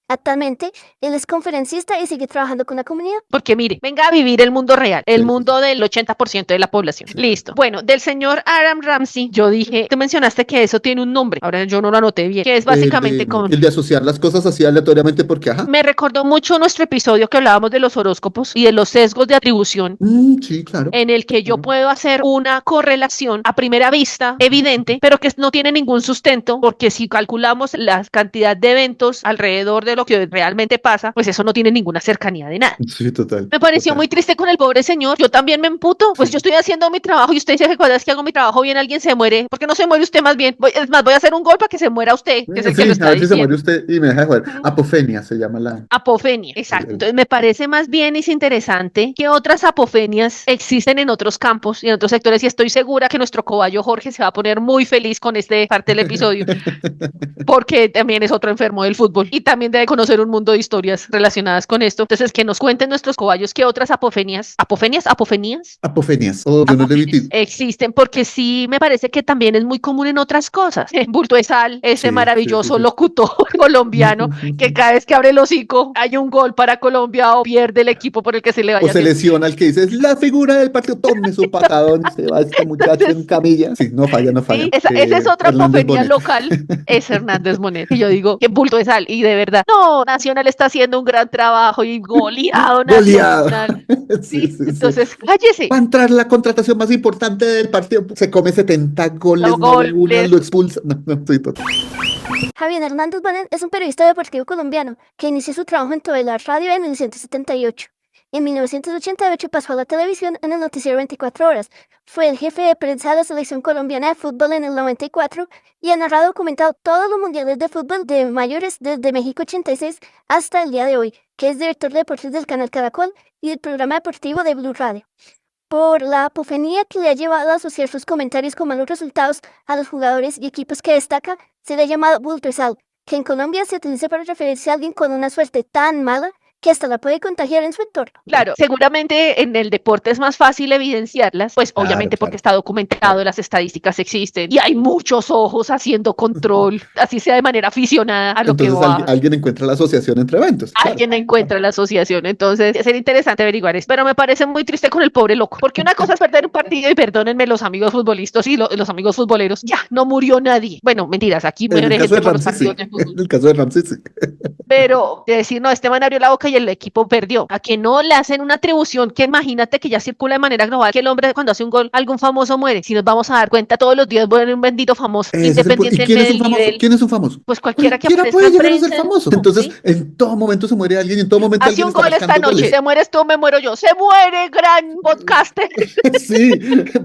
Actualmente, él es conferencista y sigue trabajando con la comunidad. Porque mire, venga a vivir el mundo real, el Sí. mundo del 80% de la población. Listo. Bueno, del señor Aaron Ramsey, yo dije, tú mencionaste que eso tiene un nombre, ahora yo no lo anoté bien, que es básicamente como... El de asociar las cosas así aleatoriamente porque, ajá. Me recordó mucho nuestro episodio que hablábamos de los horóscopos y de los sesgos de atribución, Sí, claro. en el que yo Claro. puedo hacer una correlación a primera vista evidente, pero que no tiene ningún sustento, porque si calculamos la cantidad de eventos alrededor de lo que realmente pasa, pues eso no tiene ninguna cercanía de nada. Sí, total. Me pareció total. muy triste con el pobre señor. Yo también me emputo. Pues Sí. yo estoy haciendo mi trabajo y usted dice que cuando es que hago mi trabajo bien alguien se muere. ¿Por qué no se muere usted más bien? Es más, voy a hacer un gol para que se muera usted, que es el que lo Sí, está a ver si se muere diciendo. usted y me deja de jugar. Ujú. Apofenia se llama la. Apofenia, exacto. Entonces me parece más bien es interesante que otras apofenias existen en otros campos y en otros sectores y estoy segura que nuestro cobayo Jorge se va a poner muy feliz con este parte del episodio porque también es otro enfermo del fútbol y también debe conocer un mundo de historias relacionadas con esto. Entonces que nos cuenten nuestros cobayos qué otras apofenias, apofenias Apofenias. O de unos apofenias existen, porque sí me parece que también es muy común en otras cosas. Bulto de Sal, ese Sí, maravilloso sí. locutor colombiano que cada vez que abre el hocico hay un gol para Colombia o pierde el equipo por el que se le O vaya a se hacer. lesiona el que dice, es la figura del partido, tome su patadón y se va este muchacho en camilla. Sí, no falla, no falla. Sí, esa es otra Hernández apofenia Bonet. local, es Hernández Monet. Y yo digo, qué bulto de sal. Y de verdad, no, Nacional está haciendo un gran trabajo y goleado Goleado. Nacional. Sí, Sí, sí, sí. entonces, cállese. Va a entrar la contratación más importante del partido. Se come 70 goles, Los no le uno, goles. lo expulsa. No, no, estoy total. Javier Hernández Bonet es un periodista deportivo colombiano que inició su trabajo en la Radio en 1978. En 1988 pasó a la televisión en el noticiero 24 horas. Fue el jefe de prensa de la selección colombiana de fútbol en el 94 y ha narrado y documentado todos los mundiales de fútbol de mayores desde México 86 hasta el día de hoy, que es director de deportes del canal Caracol y del programa deportivo de Blue Radio. Por la apofenía que le ha llevado a asociar sus comentarios con malos resultados a los jugadores y equipos que destaca, se le ha llamado bulto de sal, que en Colombia se utiliza para referirse a alguien con una suerte tan mala que hasta la puede contagiar en su entorno. Claro, seguramente en el deporte es más fácil evidenciarlas, pues Claro, obviamente porque claro. está documentado, Claro. las estadísticas existen y hay muchos ojos haciendo control, así sea de manera aficionada a lo que Entonces va. alguien encuentra la asociación entre eventos. Claro. Alguien encuentra la asociación, entonces sería interesante averiguar eso, pero me parece muy triste con el pobre loco, porque una cosa es perder un partido y perdónenme los amigos futbolistas y los amigos futboleros, ya, no murió nadie. Bueno, mentiras, aquí En el muere caso de gente por los Ramsey, sí. partidos de fútbol. En el caso de Ramsey, sí. Pero de decir, no, este man abrió la boca y el equipo perdió. A que no le hacen una atribución que imagínate que ya circula de manera global, que el hombre cuando hace un gol, algún famoso muere. Si nos vamos a dar cuenta, todos los días muere un bendito famoso, Ese es el punto. ¿Y quién es independientemente un del famoso? nivel. ¿Quién es un famoso? Pues cualquiera que Cualquiera aparezca puede en llegar a ser prensa. famoso. Entonces, ¿Sí? en todo momento se muere alguien y en todo momento Hace alguien un está gol esta marcando noche, goles. te mueres tú, me muero yo. Se muere, gran podcaster. Sí,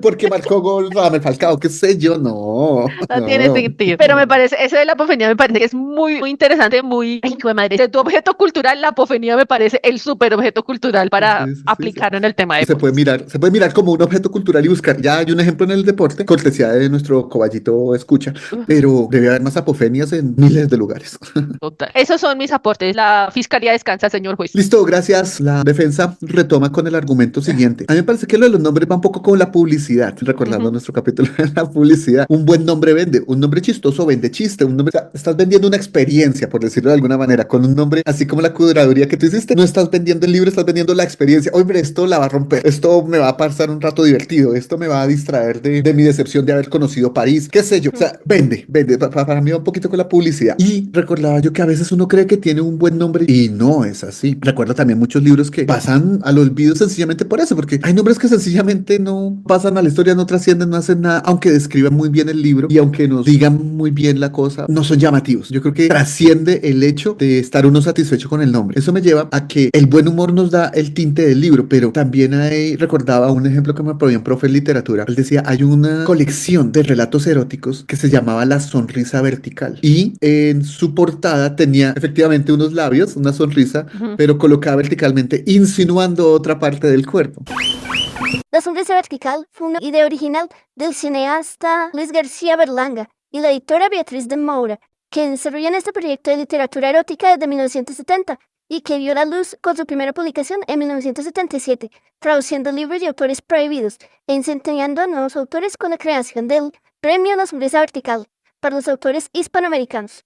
porque marcó gol Radamel Falcao, qué sé yo, no, No tiene no. sentido. Pero me parece, eso de la apofenía me parece que es muy, muy interesante, muy. Ay, hijo de madre. De tu objeto cultural, la apofenía me parece el súper objeto cultural para Sí, sí, sí, aplicar en el tema de se puede deportes. se puede mirar como un objeto cultural y buscar. Ya hay un ejemplo en el deporte, cortesía de nuestro coballito escucha, pero debe haber más apofenias en miles de lugares. Total. Esos son mis aportes. La fiscalía descansa, señor juez. Listo, gracias. La defensa retoma con el argumento siguiente. A mí me parece que lo de los nombres va un poco con la publicidad, recordando nuestro capítulo de la publicidad. Un buen nombre vende, un nombre chistoso vende chiste, un nombre... O sea, estás vendiendo una experiencia, por decirlo de alguna manera, con un nombre así como la curaduría que tú hiciste. No estás vendiendo el libro, estás vendiendo la experiencia. Hombre, esto la va a romper, esto me va a pasar un rato divertido, esto me va a distraer de mi decepción de haber conocido París, qué sé yo. O sea, vende, vende. Para mí va un poquito con la publicidad. Y recordaba yo que a veces uno cree que tiene un buen nombre y no es así. Recuerdo también muchos libros que pasan al olvido sencillamente por eso, porque hay nombres que sencillamente no pasan a la historia, no trascienden, no hacen nada, aunque describan muy bien el libro y aunque nos digan muy bien la cosa, no son llamativos. Yo creo que trasciende el hecho de estar uno satisfecho con el nombre. Eso me lleva a que el buen humor nos da el tinte del libro, pero también recordaba un ejemplo que me prohibió un profe en literatura. Él decía, hay una colección de relatos eróticos que se llamaba La Sonrisa Vertical y en su portada tenía efectivamente unos labios, una sonrisa, pero colocada verticalmente, insinuando otra parte del cuerpo. La sonrisa vertical fue una idea original del cineasta Luis García Berlanga y la editora Beatriz de Moura, que desarrollan este proyecto de literatura erótica desde 1970 y que vio la luz con su primera publicación en 1977, traduciendo libros de autores prohibidos e incentivando a nuevos autores con la creación del Premio a la Sonrisa Vertical para los autores hispanoamericanos.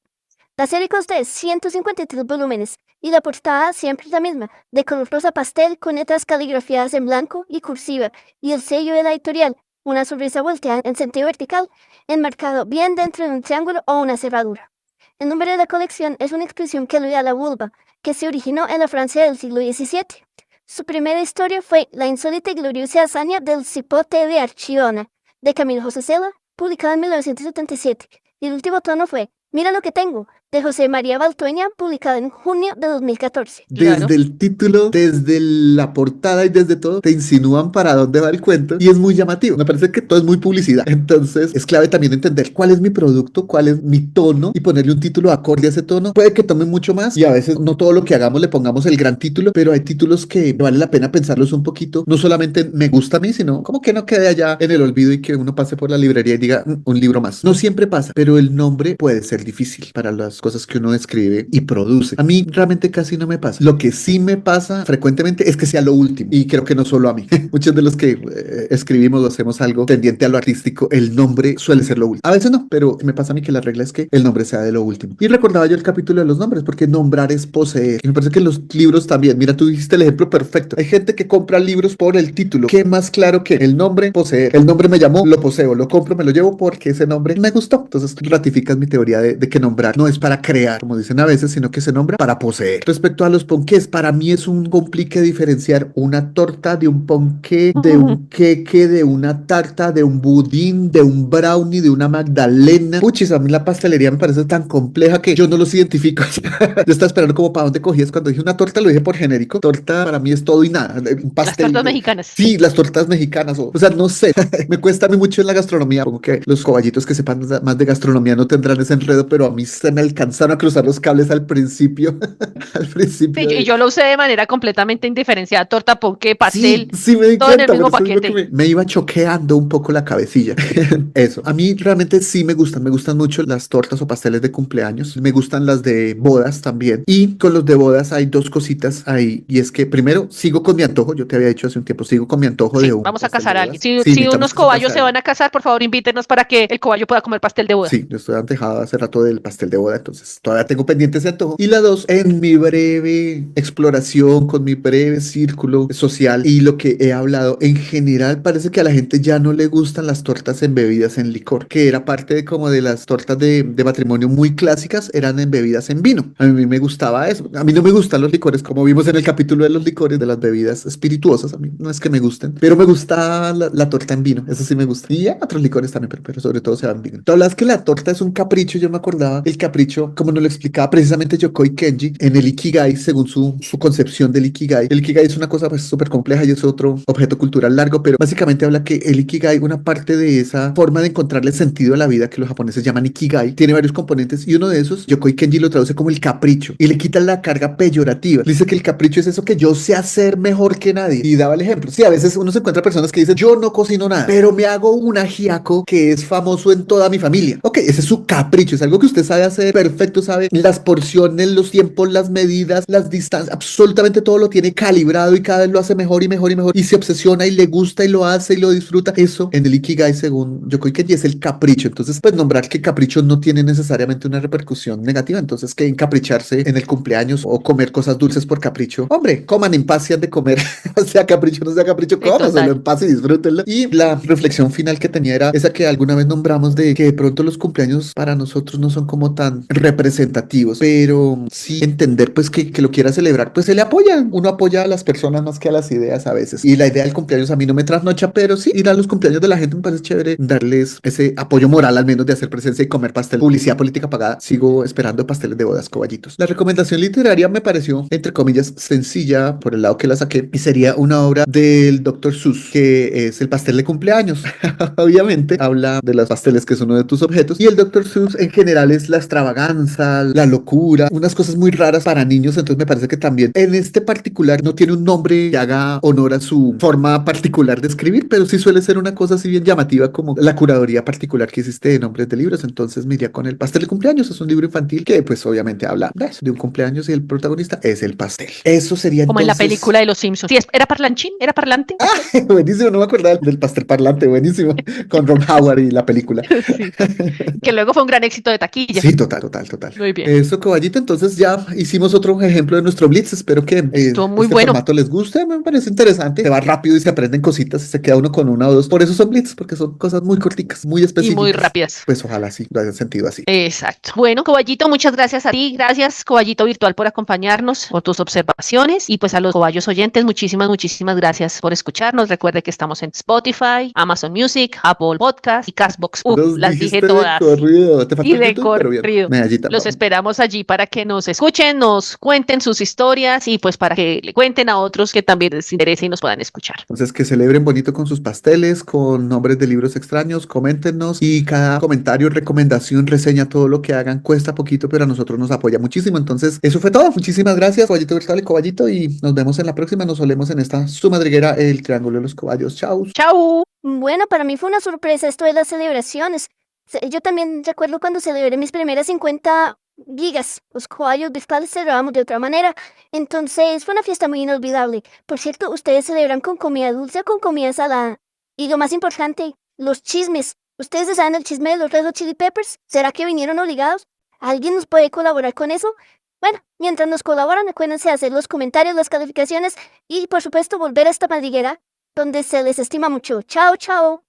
La serie consta de 153 volúmenes y la portada siempre es la misma, de color rosa pastel con letras caligrafiadas en blanco y cursiva, y el sello de la editorial, una sonrisa volteada en sentido vertical, enmarcado bien dentro de un triángulo o una cerradura. El nombre de la colección es una expresión que alude a la vulva, que se originó en la Francia del siglo XVII. Su primera historia fue La insólita y gloriosa hazaña del cipote de Archidona, de Camilo José Cela, publicada en 1977, y el último tono fue Mira lo que tengo, de José María Baltueña, publicada en junio de 2014. Claro. Desde el título, desde la portada y desde todo, te insinúan para dónde va el cuento y es muy llamativo. Me parece que todo es muy publicidad. Entonces, es clave también entender cuál es mi producto, cuál es mi tono y ponerle un título acorde a ese tono. Puede que tome mucho más y a veces no todo lo que hagamos le pongamos el gran título, pero hay títulos que vale la pena pensarlos un poquito. No solamente me gusta a mí, sino como que no quede allá en el olvido y que uno pase por la librería y diga un libro más. No siempre pasa, pero el nombre puede ser difícil para las cosas que uno escribe y produce. A mí realmente casi no me pasa. Lo que sí me pasa frecuentemente es que sea lo último. Y creo que no solo a mí. Muchos de los que escribimos o hacemos algo tendiente a lo artístico, el nombre suele ser lo último. A veces no, pero me pasa a mí que la regla es que el nombre sea de lo último. Y recordaba yo el capítulo de los nombres, porque nombrar es poseer. Y me parece que en los libros también. Mira, tú dijiste el ejemplo perfecto. Hay gente que compra libros por el título. ¿Qué más claro que el nombre? Poseer. El nombre me llamó, lo poseo, lo compro, me lo llevo porque ese nombre me gustó. Entonces ratificas mi teoría de que nombrar no es para crear, como dicen a veces, sino que se nombra para poseer. Respecto a los ponqués, para mí es un complique diferenciar una torta de un ponqué, de un queque, de una tarta, de un budín, de un brownie, de una magdalena. Puchis, a mí la pastelería me parece tan compleja que yo no los identifico. Yo estaba esperando como para dónde cogías. Cuando dije una torta, lo dije por genérico. Torta para mí es todo y nada. Un pastel. Las tortas mexicanas. Sí, las tortas mexicanas. O sea, no sé. Me cuesta a mí mucho en la gastronomía. Como que los coballitos que sepan más de gastronomía no tendrán ese enredo, pero a mí se me alcanzaron a cruzar los cables al principio. Al principio. Y yo lo usé de manera completamente indiferenciada. Torta, ponqué, pastel. Sí me di todo en cuenta, el mismo pero eso es lo que paquete. me iba choqueando un poco la cabecilla. Eso. A mí realmente sí me gustan mucho las tortas o pasteles de cumpleaños. Me gustan las de bodas también. Y con los de bodas hay dos cositas ahí. Y es que primero sigo con mi antojo. Yo te había dicho hace un tiempo, sigo con mi antojo Sí, de un vamos a pastel casar de a bodas. alguien. Sí, Si necesitamos unos que cobayos se casar. van a casar, por favor, invítenos para que el cobayo pueda comer pastel de boda. Sí, yo estoy antejado hace rato del pastel de boda, entonces todavía tengo pendiente ese antojo. Y la dos, en mi breve exploración, con mi breve círculo social y lo que he hablado, en general parece que a la gente ya no le gustan las tortas embebidas en licor, que era parte de como de las tortas de matrimonio muy clásicas, eran embebidas en vino. A mí me gustaba eso. A mí no me gustan los licores, como vimos en el capítulo de los licores, de las bebidas espirituosas. A mí no es que me gusten, pero me gusta la torta en vino, eso sí me gusta. Y otros licores también, pero sobre todo se van vino. Tú hablas que la torta es un capricho, yo me acordaba el capricho, como nos lo explicaba precisamente Yokoi Kenji en el Ikigai, según su concepción del Ikigai. El Ikigai es una cosa pues súper compleja y es otro objeto cultural largo, pero básicamente habla que el Ikigai, una parte de esa forma de encontrarle sentido a la vida que los japoneses llaman Ikigai, tiene varios componentes y uno de esos, Yokoi Kenji lo traduce como el capricho y le quita la carga peyorativa. Dice que el capricho es eso que yo sé hacer mejor que nadie y daba el ejemplo. Sí, a veces uno se encuentra personas que dicen, yo no cocino nada, pero me hago un ajiaco que es famoso en toda mi familia. Ok, ese es su capricho, es algo que usted sabe hacer perfecto, sabe las porciones, los tiempos, las medidas, las distancias, absolutamente todo lo tiene calibrado y cada vez lo hace mejor y mejor y mejor y se obsesiona y le gusta y lo hace y lo disfruta. Eso en el Ikigai, según Yokoi Kenji, es el capricho. Entonces, pues nombrar que capricho no tiene necesariamente una repercusión negativa. Entonces, que encapricharse en el cumpleaños o comer cosas dulces por capricho, hombre, coman en paz si han de comer, sea capricho o no sea capricho, cómaselo en paz y disfrútenlo. Y la reflexión final que tenía era esa que alguna vez nombramos de que de pronto los cumpleaños para nosotros no son como tan representativos, pero sí entender pues que lo quiera celebrar, pues se le apoya. Uno apoya a las personas más que a las ideas a veces. Y la idea del cumpleaños a mí no me trasnocha, pero sí ir a los cumpleaños de la gente me parece chévere, darles ese apoyo moral al menos de hacer presencia y comer pastel. Publicidad política pagada. Sigo esperando pasteles de bodas, coballitos. La recomendación literaria me pareció, entre comillas, sencilla por el lado que la saqué y sería una obra del Dr. Seuss, que es El pastel de cumpleaños. Obviamente habla de los pasteles, que es uno de tus objetos, y el Dr. Seuss en general es la extravaganza, la locura, unas cosas muy raras para niños. Entonces me parece que también en este particular no tiene un nombre que haga honor a su forma particular de escribir, pero sí suele ser una cosa así bien llamativa como la curaduría particular que existe de nombres de libros. Entonces me iría con El pastel de cumpleaños. Es un libro infantil que pues obviamente habla de eso, de un cumpleaños y el protagonista es el pastel. Eso sería Como entonces... en la película de los Simpsons. Sí, ¿era parlanchín? ¿Era parlante? Buenísimo, no me acordaba del pastel parlante, buenísimo, con Ron Howard y la película. Sí. Que luego fue un gran éxito de taquilla. Sí, total. Total. Muy bien. Eso, caballito, entonces ya hicimos otro ejemplo de nuestro Blitz. Espero que Estuvo muy este bueno. formato les guste. Me parece interesante. Se va rápido y se aprenden cositas y se queda uno con una o dos. Por eso son Blitz, porque son cosas muy corticas, muy Y específicas. muy rápidas. Pues ojalá sí lo hayan sentido así. Exacto. Bueno, Coballito, muchas gracias a ti. Gracias, Coballito Virtual, por acompañarnos, por tus observaciones. Y pues a los cobayos oyentes, muchísimas gracias por escucharnos. Recuerde que estamos en Spotify, Amazon Music, Apple Podcast y Castbox. Los Las dijiste dije de todas. corrido. Te faltó Y el de YouTube, pero bien. corrido. Medallita. Los esperamos allí para que nos escuchen, nos cuenten sus historias y pues para que le cuenten a otros que también les interese y nos puedan escuchar. Entonces, que celebren bonito con sus pasteles, con nombres de libros extraños, coméntenos y cada comentario, recomendación, reseña, todo lo que hagan cuesta poquito, pero a nosotros nos apoya muchísimo. Entonces, eso fue todo. Muchísimas gracias, Caballito Virtual y Coballito, y nos vemos en la próxima. Nos solemos en esta su madriguera, el Triángulo de los Cobayos. Chao. ¡Chao! Bueno, para mí fue una sorpresa esto de las celebraciones. Yo también recuerdo cuando celebré mis primeras 50 gigas. Los cobayos virtuales celebrábamos de otra manera. Entonces fue una fiesta muy inolvidable. Por cierto, ¿ustedes celebran con comida dulce o con comida salada? Y lo más importante, los chismes. ¿Ustedes saben el chisme de los Red Hot Chili Peppers? ¿Será que vinieron obligados? ¿Alguien nos puede colaborar con eso? Bueno, mientras nos colaboran, acuérdense de hacer los comentarios, las calificaciones y por supuesto volver a esta madriguera donde se les estima mucho. Chao, chao.